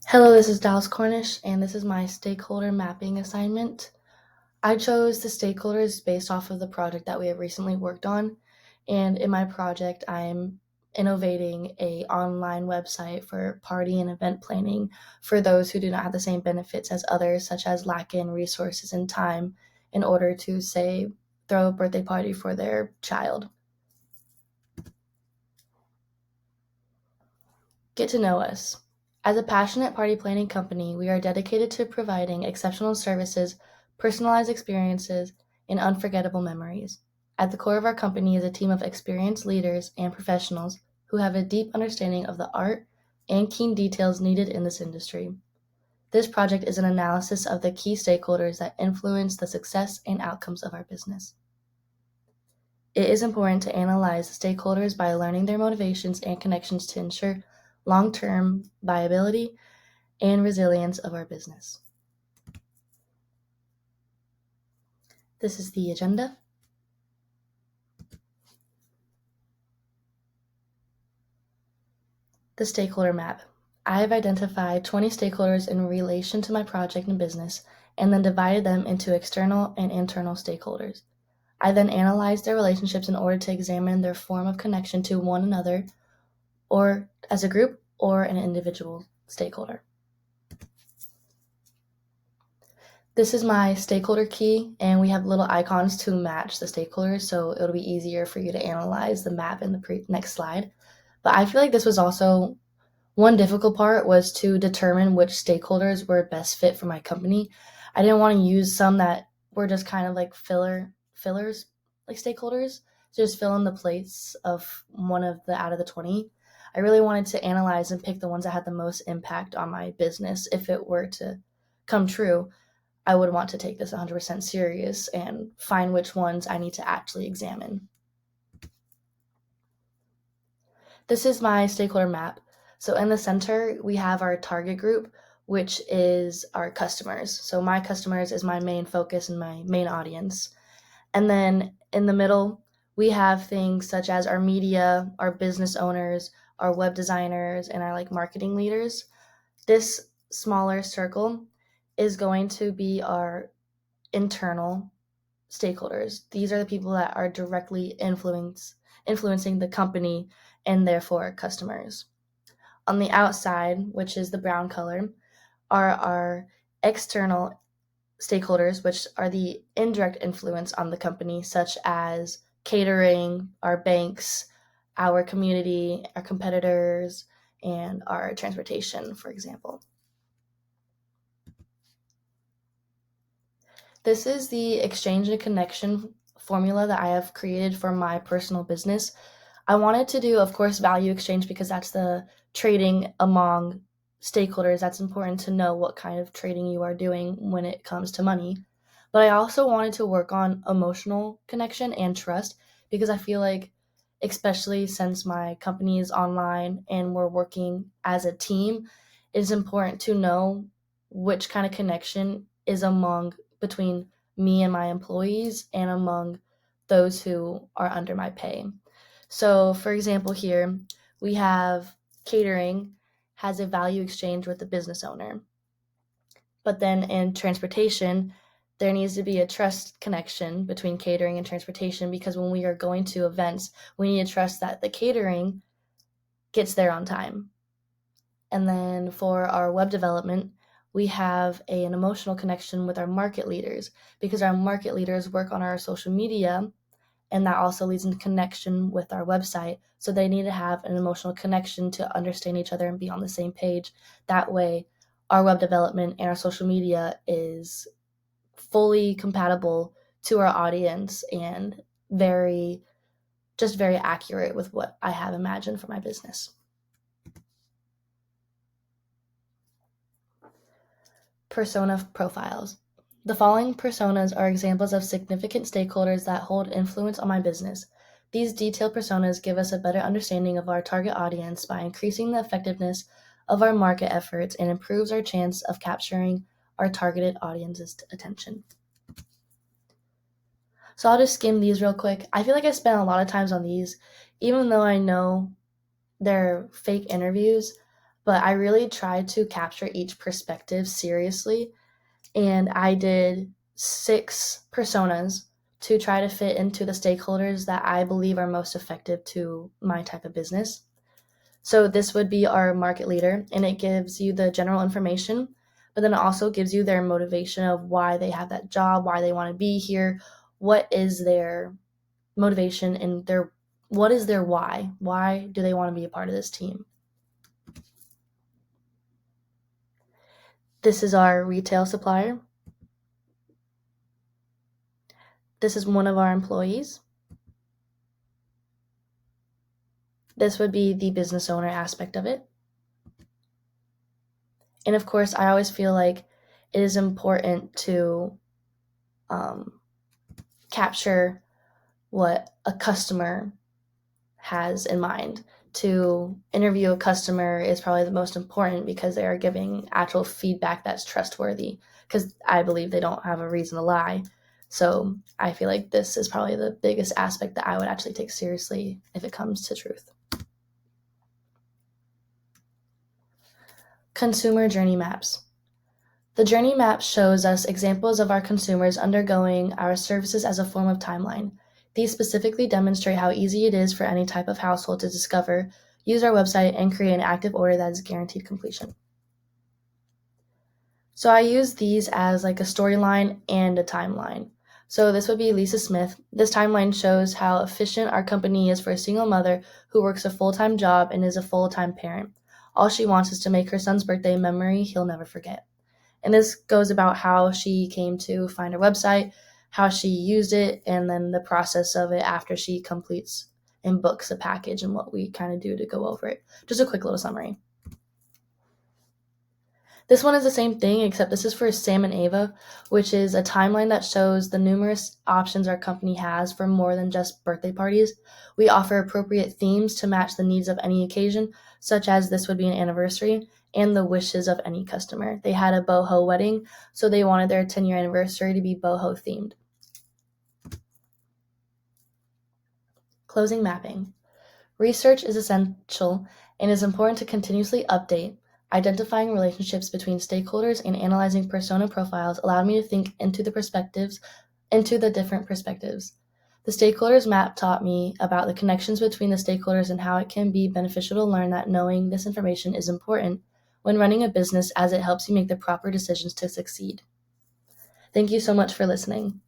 Hello, this is Dallas Cornish, and this is my stakeholder mapping assignment. I chose the stakeholders based off of the project that we have recently worked on, and in my project, I'm innovating a online website for party and event planning for those who do not have the same benefits as others, such as lacking resources and time in order to, say, throw a birthday party for their child. Get to know us. As a passionate party planning company, we are dedicated to providing exceptional services, personalized experiences, and unforgettable memories. At the core of our company is a team of experienced leaders and professionals who have a deep understanding of the art and keen details needed in this industry. This project is an analysis of the key stakeholders that influence the success and outcomes of our business. It is important to analyze the stakeholders by learning their motivations and connections to ensure long-term viability and resilience of our business. This is the agenda. The stakeholder map. I have identified 20 stakeholders in relation to my project and business and then divided them into external and internal stakeholders. I then analyzed their relationships in order to examine their form of connection to one another or as a group or an individual stakeholder. This is my stakeholder key, and we have little icons to match the stakeholders, so it'll be easier for you to analyze the map in the next slide. But I feel like this was also one difficult part was to determine which stakeholders were best fit for my company. I didn't want to use some that were just kind of like fillers, like stakeholders, to just fill in the place of one of the out of the 20. I really wanted to analyze and pick the ones that had the most impact on my business. If it were to come true, I would want to take this 100% serious and find which ones I need to actually examine. This is my stakeholder map. So in the center, we have our target group, which is our customers. So my customers is my main focus and my main audience. And then in the middle, we have things such as our media, our business owners, our web designers, and our marketing leaders. This smaller circle is going to be our internal stakeholders. These are the people that are directly influencing the company and therefore customers. On the outside, which is the brown color, are our external stakeholders, which are the indirect influence on the company, such as catering, our banks, our community, our competitors, and our transportation, for example. This is the exchange and connection formula that I have created for my personal business. I wanted to do, of course, value exchange because that's the trading among stakeholders. That's important to know what kind of trading you are doing when it comes to money. But I also wanted to work on emotional connection and trust because I feel like, especially since my company is online and we're working as a team, it is important to know which kind of connection is among between me and my employees and among those who are under my pay. So, for example, here we have catering has a value exchange with the business owner. But then in transportation, there needs to be a trust connection between catering and transportation because when we are going to events, we need to trust that the catering gets there on time. And then for our web development, we have an emotional connection with our market leaders because our market leaders work on our social media, and that also leads into connection with our website. So they need to have an emotional connection to understand each other and be on the same page. That way, our web development and our social media is fully compatible to our audience and very accurate with what I have imagined for my business. Persona profiles. The following personas are examples of significant stakeholders that hold influence on my business. These detailed personas give us a better understanding of our target audience by increasing the effectiveness of our market efforts and improves our chance of capturing our targeted audience's attention. So I'll just skim these real quick. I feel like I spent a lot of times on these, even though I know they're fake interviews. but I really tried to capture each perspective seriously, and I did 6 personas to try to fit into the stakeholders that I believe are most effective to my type of business. So this would be our market leader, and it gives you the general information, but then it also gives you their motivation of why they have that job, why they want to be here, what is their motivation, and what is their why? Why do they want to be a part of this team? This is our retail supplier. This is one of our employees. This would be the business owner aspect of it. And of course, I always feel like it is important to capture what a customer has in mind. To interview a customer is probably the most important because they are giving actual feedback that's trustworthy, because I believe they don't have a reason to lie. So I feel like this is probably the biggest aspect that I would actually take seriously if it comes to truth. Consumer journey maps. The journey map shows us examples of our consumers undergoing our services as a form of timeline. These specifically demonstrate how easy it is for any type of household to discover, use our website, and create an active order that is guaranteed completion. So I use these as like a storyline and a timeline. So this would be Lisa Smith. This timeline shows how efficient our company is for a single mother who works a full-time job and is a full-time parent. All she wants is to make her son's birthday a memory he'll never forget. And this goes about how she came to find her website, how she used it, and then the process of it after she completes and books a package and what we kind of do to go over it. Just a quick little summary. This one is the same thing, except this is for Sam and Ava, which is a timeline that shows the numerous options our company has for more than just birthday parties. We offer appropriate themes to match the needs of any occasion, such as this would be an anniversary, and the wishes of any customer. They had a boho wedding, so they wanted their 10-year anniversary to be boho themed. Closing mapping. Research is essential and is important to continuously update. Identifying relationships between stakeholders and analyzing persona profiles allowed me to think into the different perspectives. The stakeholders map taught me about the connections between the stakeholders and how it can be beneficial to learn that knowing this information is important when running a business, as it helps you make the proper decisions to succeed. Thank you so much for listening.